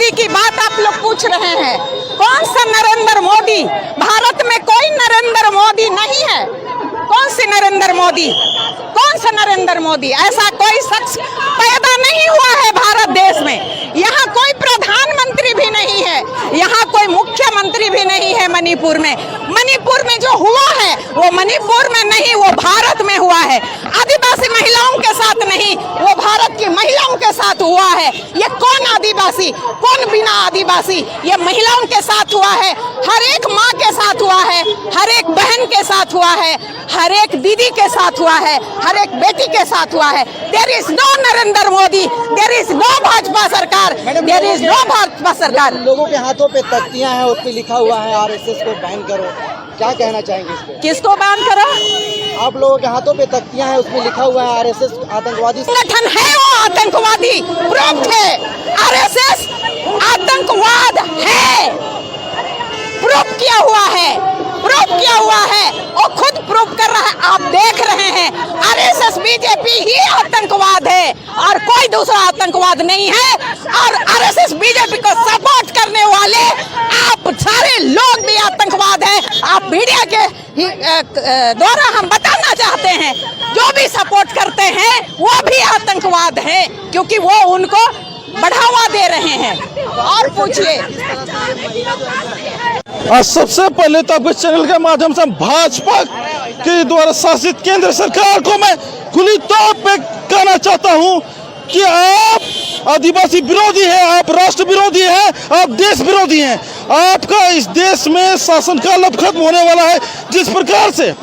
मोदी की बात आप लोग पूछ रहे हैं। कौन सा नरेंद्र मोदी? भारत में कोई नरेंद्र मोदी नहीं है। कौन सी नरेंद्र मोदी? कौन सा नरेंद्र मोदी? ऐसा कोई शख्स पैदा नहीं हुआ है भारत देश में। यहाँ कोई प्रधानमंत्री भी नहीं है, यहाँ कोई मुख्यमंत्री भी नहीं है। मणिपुर में जो हुआ है वो मणिपुर में नहीं, वो भारत में हुआ है। आदिवासी महिलाओं के साथ नहीं, वो भारत की महिलाओं के साथ हुआ है। ये कौन आदिवासी, कौन बिना आदिवासी? ये महिलाओं के साथ हुआ है, हर एक माँ के साथ हुआ है, हर एक बहन के साथ हुआ है, हर एक दीदी के साथ हुआ है, हर एक बेटी के साथ हुआ है। There is no Narendra Modi, there is no Bhajpa सरकार, देयर इज नो भाजपा सरकार। लोगों के हाथों पे तख्तियां हैं, उस पे लिखा हुआ है आरएसएस को बैन करो, क्या कहना चाहेंगे इस पे? किसको बैन करो? आप लोगों के हाथों पे तख्तियां हैं, उसमें लिखा हुआ है आरएसएस आतंकवादी संगठन है, वो आतंकवादी प्रूफ है। आरएसएस आतंकवाद है, प्रूफ किया हुआ है, प्रूफ किया हुआ है, वो खुद प्रूफ कर रहा है। आप देख रहे हैं आरएसएस बीजेपी ही आतंकवाद है और कोई दूसरा आतंकवाद नहीं है। और आरएसएस बीजेपी को सपोर्ट करने वाले आप सारे लोग भी आतंकवाद है। आप मीडिया के द्वारा हम बताना चाहते हैं, जो भी सपोर्ट करते हैं वो भी आतंकवाद है, क्योंकि वो उनको बढ़ावा दे रहे हैं। और पूछिए। सबसे पहले तो आपके चैनल के माध्यम से भाजपा के द्वारा शासित केंद्र सरकार को मैं खुली तौर पे कहना चाहता हूं कि आप आदिवासी विरोधी हैं, आप राष्ट्र विरोधी हैं, आप देश विरोधी हैं। आपका इस देश में शासनकाल अब खत्म होने वाला है। जिस प्रकार से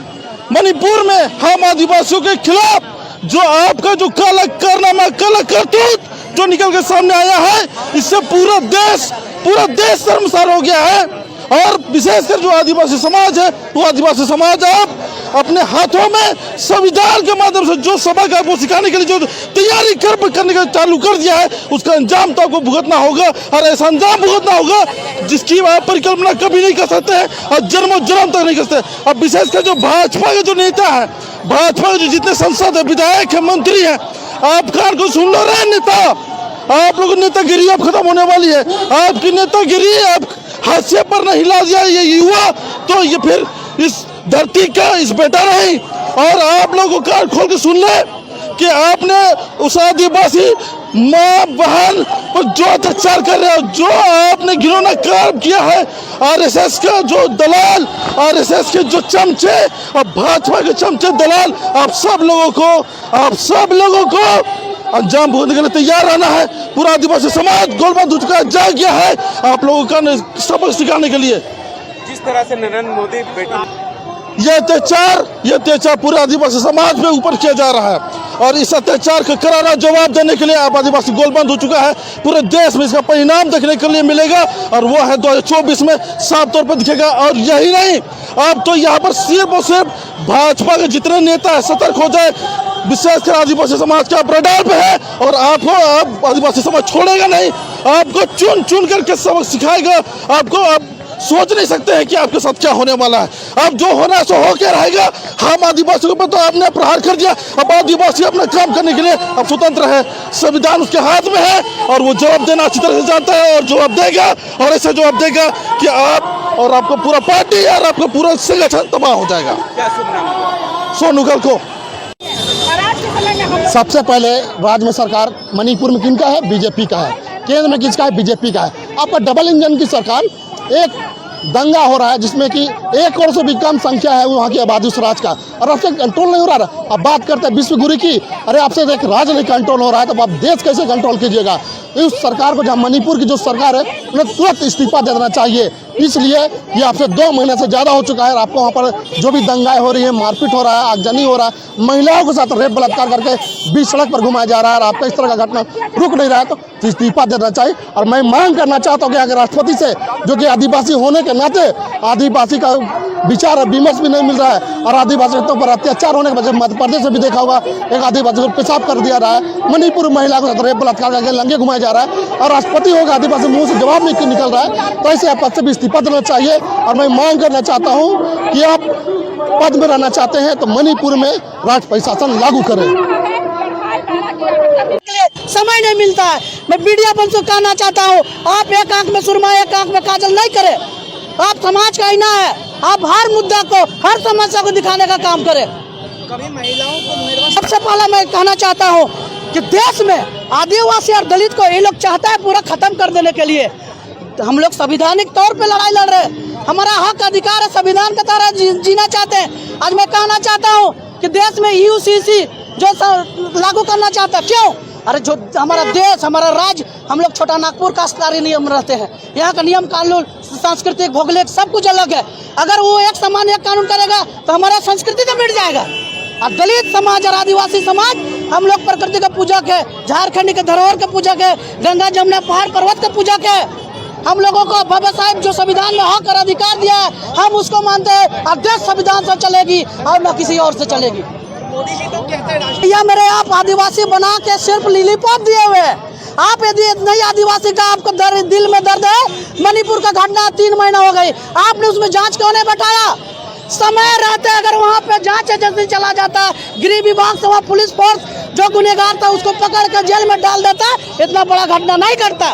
मणिपुर में हम आदिवासियों के खिलाफ जो आपका जो काला कारनामा, काला करतूत जो निकल के सामने आया है, इससे पूरा देश शर्मसार हो गया है। और विशेषकर जो आदिवासी समाज है, वो आदिवासी समाज आप अपने हाथों में संविधान के माध्यम से जो सबक है वो सिखाने के लिए जो तैयारी करने का चालू कर दिया है, उसका अंजाम तो आपको भुगतना होगा। और ऐसा अंजाम भुगतना होगा जिसकी आप परिकल्पना कभी नहीं कर सकते हैं और जन्मों जन्म तक नहीं कर सकते। अब विशेषकर जो भाजपा के जो नेता है, भाजपा के जो जितने सांसद है, विधायक है, मंत्री है, आप कान को सुन लो रहे नेता, आप लोगों की नेतागिरी अब खत्म होने वाली है। आपकी नेतागिरी अब हाशिए पर नहीं ला दिया ये युवा, तो ये फिर इस धरती का इस बेटा नहीं। और आप लोगों को कान खोल के सुन ले कि आपने उस आदिवासी माँ बहन पर जो अत्याचार कर रहे हो, जो आपने घिनौना काम किया है, आरएसएस का जो दलाल, आरएसएस के जो चमचे और भाजपा के चमचे दलाल, आप सब लोगों को अंजाम भुगतने के लिए तैयार रहना है। पूरा आदिवासी समाज गोलबंद हो चुका है, जाग गया है आप लोगों का सबक सिखाने के लिए। जिस तरह से नरेंद्र मोदी ये अत्याचार पूरे आदिवासी समाज पे ऊपर किया जा रहा है और इस अत्याचार का करारा जवाब देने के लिए आप आदिवासी गोलबंद हो चुका है। पूरे देश में इसका परिणाम देखने के लिए मिलेगा और वो है 2024 में साफ तौर पर दिखेगा। और यही नहीं, अब तो यहाँ पर सिर्फ और सिर्फ भाजपा के जितने नेता है सतर्क हो जाए, विशेषकर आदिवासी समाज के आप रडार पे है और आपको आदिवासी समाज छोड़ेगा नहीं, आपको चुन चुन करके सबक सिखाएगा। आपको आप सोच नहीं सकते हैं कि आपके साथ क्या होने वाला है। अब जो होना है सो होकर रहेगा। हम आदिवासियों पर तो आपने प्रहार कर दिया, अब आदिवासी अपना काम करने के लिए अब स्वतंत्र है, संविधान उसके हाथ में है और वो जवाब देना अच्छी तरह से जानता है और जवाब देगा। और ऐसा जवाब देगा कि आप और आपको पूरा पार्टी और आपका पूरा संगठन तबाह हो जाएगा। सोनू गल को सबसे पहले राज्य में सरकार मणिपुर में किनका है? बीजेपी का है। केंद्र में किसका है? बीजेपी का है। आपका डबल इंजन की सरकार, एक दंगा हो रहा है जिसमें कि 1 करोड़ से भी कम संख्या है वहाँ की आबादी उस राज्य का, और आपसे कंट्रोल नहीं हो रहा। अब बात करते हैं विश्व गुरु की, अरे आपसे एक राज्य नहीं कंट्रोल हो रहा है तो आप देश कैसे कंट्रोल कीजिएगा? इस सरकार को, जहाँ मणिपुर की जो सरकार है, उन्हें तुरंत इस्तीफा दे देना चाहिए। इसलिए ये आपसे 2 महीने से ज़्यादा हो चुका है। आपको वहाँ पर जो भी दंगाएं हो रही है, मारपीट हो रहा है, आगजनी हो रहा है, महिलाओं के साथ रेप बलात्कार करके बीच सड़क पर घुमाया जा रहा है और आपका इस तरह का घटना रुक नहीं रहा है, तो इस्तीफा देना चाहिए। और मैं मांग करना चाहता हूँ कि अगर राष्ट्रपति से, जो कि आदिवासी होने के नाते आदिवासी का विचार विमर्श भी नहीं मिल रहा है और आदिवासियों पर अत्याचार होने के वजह मध्य प्रदेश में भी देखा होगा, एक आदिवासी को पेशाब कर दिया रहा है, मणिपुर महिला को रेप बलात्कार करके लंगे घुमाया जा रहा है और राष्ट्रपति होगा, आदिवासी मुंह से जवाब नहीं निकल रहा है, तो ऐसे पद से भी इस्तीफा देना चाहिए। और मैं मांग करना चाहता हूं कि आप पद में रहना चाहते हैं तो मणिपुर में राष्ट्रपति शासन लागू करें। के लिए समय नहीं मिलता है। मैं मीडिया बंद से कहना चाहता हूँ, आप एक आंख में सुरमा एक आंख में काजल नहीं करें। आप समाज का आईना है, आप हर मुद्दा को हर समस्या को दिखाने का काम करें। कभी महिलाओं को सबसे पहले मैं कहना चाहता हूँ कि देश में आदिवासी और दलित को ये लोग चाहता है पूरा खत्म कर देने के लिए। हम लोग संवैधानिक तौर पे लड़ाई लड़ रहे हैं, हमारा हक अधिकार है, संविधान के तरह जीना चाहते हैं। आज मैं कहना चाहता हूँ कि देश में यूसीसी जो लागू करना चाहता है, क्यों? अरे जो हमारा देश हमारा राज्य, हम लोग छोटा नागपुर का स्तरीय नियम रहते हैं, यहाँ का नियम कानून सांस्कृतिक भौगोलिक सब कुछ अलग है। अगर वो एक समान एक कानून करेगा तो हमारा संस्कृति तो मिट जाएगा। और दलित समाज और आदिवासी समाज हम लोग प्रकृति का पूजक है, झारखंड के धरोहर के पूजक है, गंगा जमुना पहाड़ पर्वत के पूजक है। हम लोगों को बाबा साहब जो संविधान में हक और अधिकार दिया है, हम उसको मानते हैं और देश संविधान से चलेगी और न किसी और से चलेगी। मोदी जी तो कहते हैं या मेरे आप आदिवासी बना के सिर्फ लिलीपॉप दिए हुए हैं। आप यदि नहीं आदिवासी का आपको दिल में दर्द है, मणिपुर का घटना 3 महीना हो गई, आपने उसमें जांच क्यों नहीं बैठाया? समय रहते अगर वहाँ पे जांच एजेंसी चला जाता, गृह विभाग से वहाँ पुलिस फोर्स जो गुनहगार था उसको पकड़ कर जेल में डाल देता, इतना बड़ा घटना नहीं करता।